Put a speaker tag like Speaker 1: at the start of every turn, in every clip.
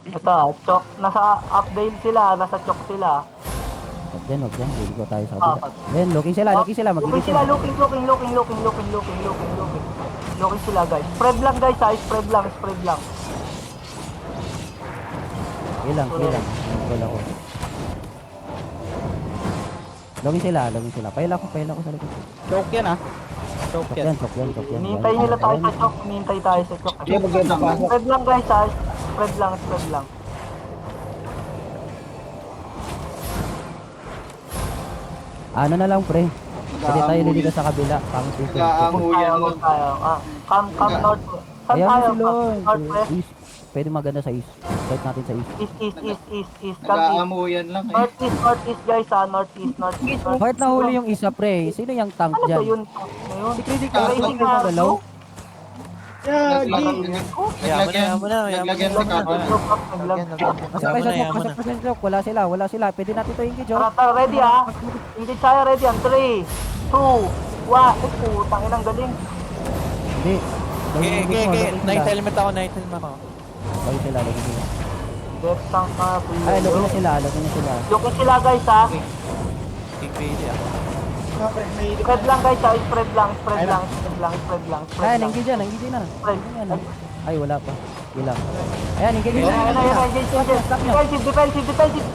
Speaker 1: Ito, chok. Nasa update sila, nasa chok sila.
Speaker 2: Huwag dyan, huwag dyan. Hindi ko tayo sa kabila.
Speaker 1: Ah,
Speaker 2: Ayan, looking sila, looking sila.
Speaker 1: Looking
Speaker 2: Magiging
Speaker 1: sila,
Speaker 2: sila.
Speaker 1: looking. Looking sila guys. Spread lang guys ha, spread lang.
Speaker 2: Ilang. Nagkol ako. Looking sila. Paila ko sa likod.
Speaker 3: Choke yan ah. Choke yan.
Speaker 2: Sok yan.
Speaker 1: Hinihintay nila tayo sa chok, hinihintay tayo sa chok.
Speaker 3: Hindi maganda pa.
Speaker 1: Spread lang guys ha, spread lang.
Speaker 2: Ano na lang, pre. Pwede tayo liliga sa kabila. Pang super.
Speaker 3: Nag-aamuyan lang.
Speaker 1: Tayo. Come north. Saan
Speaker 2: Ayan
Speaker 1: tayo?
Speaker 2: mo sila.
Speaker 1: Northwest?
Speaker 2: East. Pwede maganda sa east. Start natin sa east.
Speaker 1: East. Come east.
Speaker 3: Nag-aamuyan lang eh.
Speaker 1: Northeast guys ha, northeast.
Speaker 2: Kahit nahuli yung isa, pre. Sino yung tank
Speaker 1: Ano ba
Speaker 2: dyan?
Speaker 1: yun?
Speaker 2: Si Critical
Speaker 3: Ah,
Speaker 2: Racing ba magalaw?
Speaker 3: Naglagyan sa kapal.
Speaker 2: Pasok pa sa joke. Wala sila. Pwede natin ito engage, oh.
Speaker 1: Tara, ready ha? Hindi tayo ready ha. 3, 2, 1. Putang inang galing.
Speaker 2: Hindi.
Speaker 4: Night helmet ako.
Speaker 2: Lagi sila.
Speaker 1: Death tank ka.
Speaker 2: Ay, lagi na sila.
Speaker 1: Looking sila guys ha.
Speaker 4: King Bailey ako.
Speaker 1: Spread lang guys ha. Spread lang.
Speaker 2: Ayan, engage na.
Speaker 1: Spread.
Speaker 2: Ayan, ah. Ay, wala pa. Ilang. Ayan, engage
Speaker 1: Ayan,
Speaker 2: na.
Speaker 1: engage. Defensive.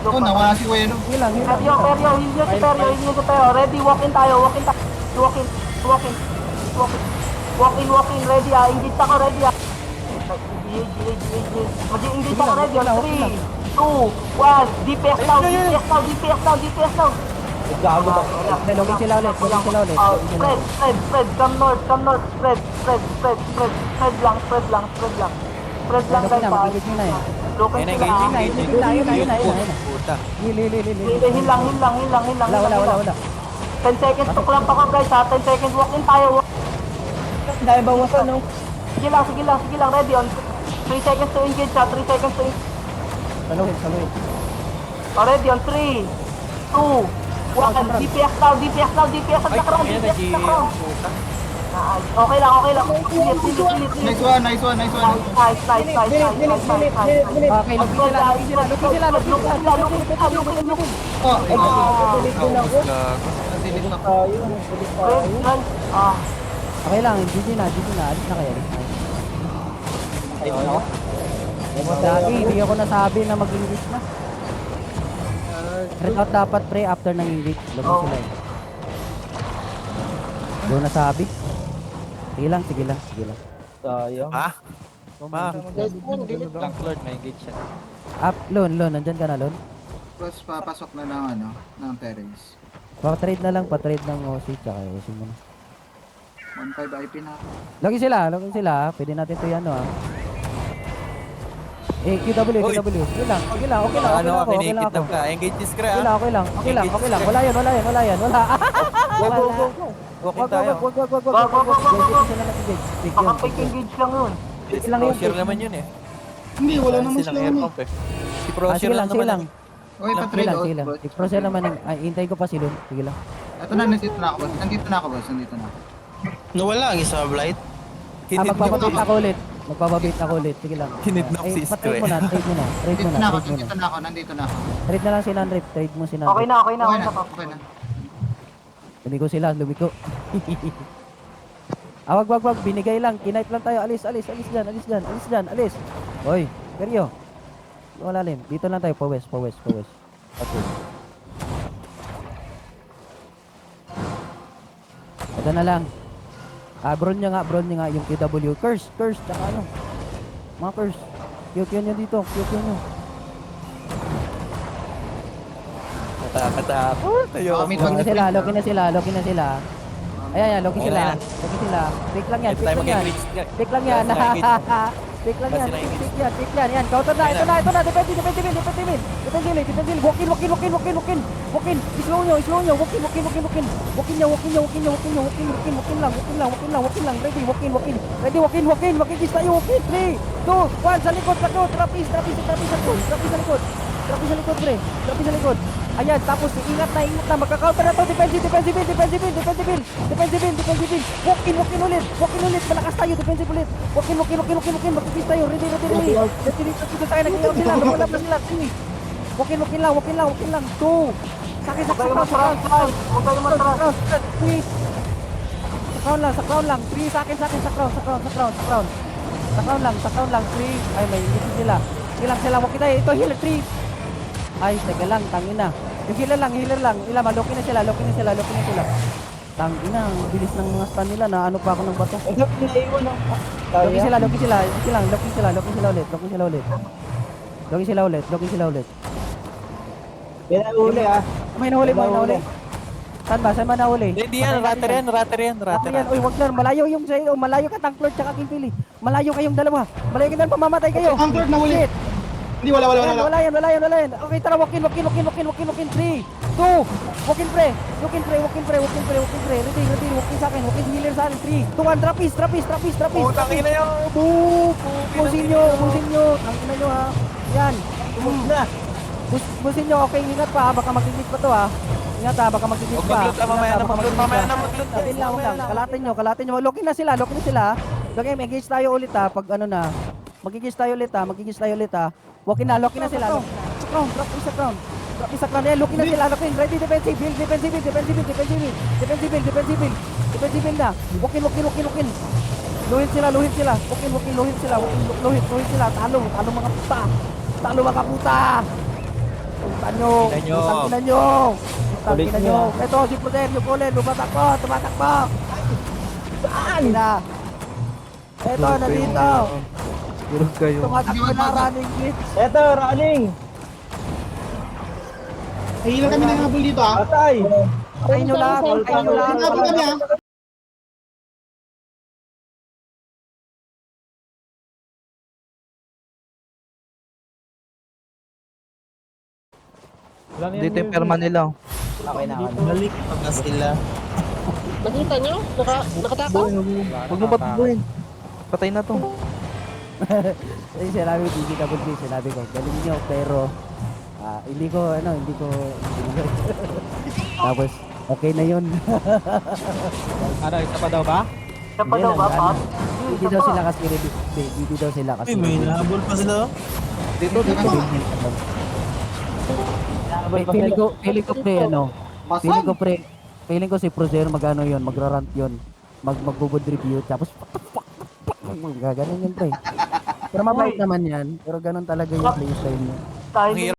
Speaker 3: Oh, nawala si Weno.
Speaker 2: Ilang.
Speaker 1: Perio, heal nyo si Perio. Ready, walk in tayo. Walk in, ready ha. Engage ako, ready ha. Mag-engage ako, ready on 3, 2, 1. DPS now.
Speaker 2: Gago ba? Login sila ulit.
Speaker 1: Spread. Come north. Spread lang. Spread lang guys ha.
Speaker 2: Mag-engage nyo na eh.
Speaker 1: Looking
Speaker 4: Ayun,
Speaker 1: sila ha.
Speaker 2: Ayun na.
Speaker 4: Puta.
Speaker 2: Hil.
Speaker 1: Hilang.
Speaker 2: Wala.
Speaker 1: 10 seconds to clamp ako guys ha. 10 seconds walk in tayo.
Speaker 2: Dahil bawasan, no?
Speaker 1: Sige lang. Ready on 3 seconds to engage ha. 3 seconds to engage.
Speaker 2: Saluhin.
Speaker 1: Ready on 3, 2, 1. DPS now. At
Speaker 4: Ay,
Speaker 1: nakaroon.
Speaker 4: kaya
Speaker 1: DPS
Speaker 4: nag-i...
Speaker 1: nakaroon.
Speaker 4: Puta.
Speaker 1: Okay lang. Delete.
Speaker 3: Nice one.
Speaker 1: Nice.
Speaker 2: Okay, login sila.
Speaker 3: Oh,
Speaker 4: Gago.
Speaker 2: Okay lang, GG na. Alis na kayo. Dati, hindi ako nasabi na mag-engage na. Red out dapat, pre, after ng engage. Login sila eh. Doon nasabi. Sige lang.
Speaker 4: Ha? Blank Lord, may engage siya.
Speaker 2: Lon, nandyan ka na, Lon?
Speaker 3: Plus, papasok na ng terrace.
Speaker 2: Pa-trade ng OC, tsaka OC mo na.
Speaker 3: 1.5 IP na ako.
Speaker 2: Login sila. Pwede natin ito yan, ah. QW. Sige lang. Okay lang ako.
Speaker 4: Kinikitab ka. Engage is cra.
Speaker 2: Okay lang. Wala yan. Wala.
Speaker 4: Walking tayo.
Speaker 2: Wag.
Speaker 1: Baka fake engage lang yun.
Speaker 4: Crosshair naman yun eh.
Speaker 3: Hindi, wala naman
Speaker 4: Silang
Speaker 3: sila.
Speaker 4: air pump eh. Si Crosshair
Speaker 2: Sige
Speaker 4: lang
Speaker 2: lang.
Speaker 4: naman.
Speaker 3: Okay, pa-trade out.
Speaker 2: Sige lang. I-process naman yung... Ay, hintayin ko pa si Lon. Sige lang.
Speaker 3: Ito na, nandito na ako, boss. Nandito na ako.
Speaker 5: Nawala ang isa blight.
Speaker 2: Magpapabait ako ulit. Sige lang.
Speaker 4: Kinidnap si
Speaker 2: Trade
Speaker 4: Square.
Speaker 2: mo na.
Speaker 3: Nandito na ako.
Speaker 2: Trade na lang si Nanrip. Trade mo si
Speaker 1: Okay
Speaker 2: Nanrip.
Speaker 1: na.
Speaker 3: Okay na.
Speaker 2: Lumiko sila. Wag. Binigay lang. Kinight lang tayo. Alis dyan. Hoy, Perio. Wala lim. Dito lang tayo. Pa west. Okay. Ito na lang. Bron niya nga yung QW. Curse. Tsaka ano. Mga curse. QQ nyo dito.
Speaker 4: Katakot. Ayoko.
Speaker 2: Login na sila. Ayan, login sila. Fake lang yan. Fake lang yan. Yan. Counter na. Ito na. Defensive. Walk in. Slow nyo. Walk in. Ready. Walk in. Tayo. Walk in. 3, 2, 1. Sa likod. Trapis sa likod. Pre. Trapis sa likod. Ayan, tapos ingat na, magka-counter na to, defensive. Walk in ulit, malakas tayo, defensive ulit. Walk in, magpipis tayo, ready. Dito tayo, nag-iyaw sila, lumula pa sila, 3. Walk in lang, 2. Sakit,
Speaker 1: Huwag kayo matras, guys. Huwag kayo matras.
Speaker 2: 3. Sa crown lang, 3 sa akin, sa crown. Sa crown lang, 3. Ay, may ingit sila. Sila, walk in tayo, ito, healer, 3. Ay, teka lang, tangina. Yung healer lang. Ilama, lokin na sila. Tangina, ang bilis ng mga stun nila. Na ano pa ako ng bato. Lokin sila ulit.
Speaker 1: Pinahuli ah.
Speaker 2: May nahuli. Saan ba nahuli?
Speaker 4: Hindi yan, ratter yan.
Speaker 2: Uy, wag lang, malayo yung sa'yo. Malayo ka, Tank Lord, tsaka King Pili. Malayo kayong dalawa. Malayo ka na, pamamatay kayo.
Speaker 3: Tank Lord nahuli.
Speaker 2: Shit.
Speaker 3: Hindi, wala.
Speaker 2: Wala yan. Okay, tara, walk in. 3, 2, walk in pre. Ready, walk in sa akin. Walk in healer sa akin. 3, 2, 1, trapis.
Speaker 4: Putang ina yung
Speaker 2: Busin nyo. Tangina nyo ha. Yan. Busin nyo. Okay, ingat pa ha. Baka magigit pa to ha. Ingat ha, baka magigit pa.
Speaker 4: mamaya na maglot.
Speaker 2: Wait lang. Kalatin nyo. Lock in na sila. Okay, mag-engage tayo ulit ha. Pag ano na. Mag-engage tayo ulit ha. Lock in na sila. Drop sa crown. Lock in na sila. Ready, defensive build na. Walk in. Luhit sila. Walk in, luhit sila. Talo mga puta. Tangina nyo. Ito, si Poder, yung Polen, tumatakbo. Saan na? Ito, nandito. Tumatakbo na, running glitch.
Speaker 1: Eto, running.
Speaker 3: Nahilang kami ng habol dito ah.
Speaker 1: Patay.
Speaker 2: Patayin nyo lang.
Speaker 3: Habol kami ah.
Speaker 1: Dito yung perma nila. Okay na.
Speaker 5: Balik pa sila.
Speaker 6: Nakita nyo? Nakatakas?
Speaker 1: Huwag mo patubuhin. Patay na to.
Speaker 2: Ay, sinabi ko, sinabi ko, galing nyo, pero hindi ko. Tapos, okay na yun.
Speaker 1: Isa pa daw ba, Pat?
Speaker 2: Hindi daw sila kasi ready. Hindi daw sila kasi.
Speaker 5: Uy, may nahabol pa sila.
Speaker 1: Dito.
Speaker 2: Feeling ko pre, feeling ko si Prozer mag-ano yun, magrarant yun. Magbubod review, tapos gaganon yun pre. Pero mabait naman yan, pero ganun talaga yung playstyle niya.
Speaker 1: Tayo